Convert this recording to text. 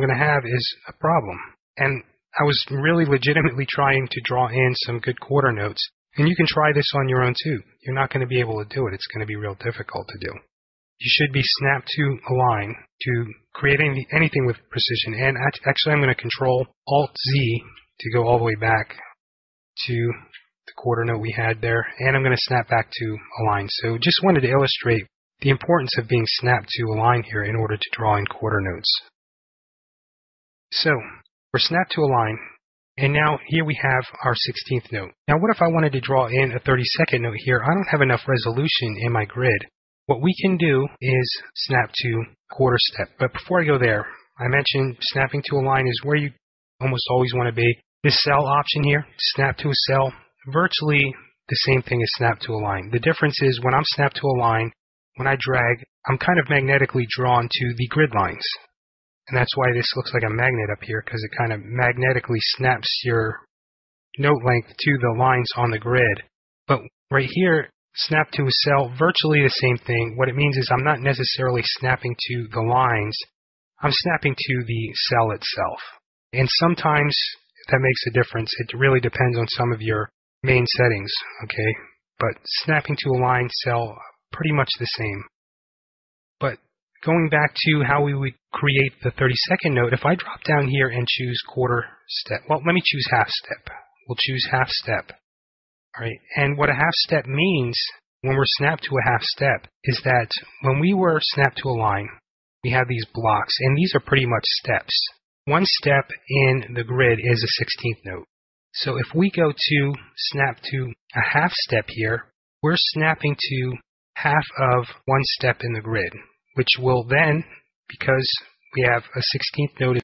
I'm going to have is a problem. And I was really legitimately trying to draw in some good quarter notes. And you can try this on your own too. You're not going to be able to do it. It's going to be real difficult to do. You should be snapped to a line to create anything with precision. And actually, I'm going to Control Alt Z to go all the way back to the quarter note we had there. And I'm going to snap back to a line. So just wanted to illustrate the importance of being snapped to a line here in order to draw in quarter notes. So we're snapped to a line. And now here we have our 16th note. Now what if I wanted to draw in a 32nd note here? I don't have enough resolution in my grid. What we can do is snap to quarter step. But before I go there, I mentioned snapping to a line is where you almost always want to be. This cell option here, snap to a cell, virtually the same thing as snap to a line. The difference is when I'm snapped to a line, when I drag, I'm kind of magnetically drawn to the grid lines. And that's why this looks like a magnet up here, because it kind of magnetically snaps your note length to the lines on the grid. But right here, snap to a cell, virtually the same thing. What it means is I'm not necessarily snapping to the lines. I'm snapping to the cell itself. And sometimes that makes a difference. It really depends on some of your main settings, okay? But snapping to a line, cell, pretty much the same. But going back to how we would create the 32nd note, if I drop down here and choose quarter step, well, let me choose half step. We'll choose half step. All right, and what a half step means when we're snapped to a half step is that when we were snapped to a line, we have these blocks, and these are pretty much steps. One step in the grid is a 16th note. So if we go to snap to a half step here, we're snapping to half of one step in the grid, which will then, because we have a 16th note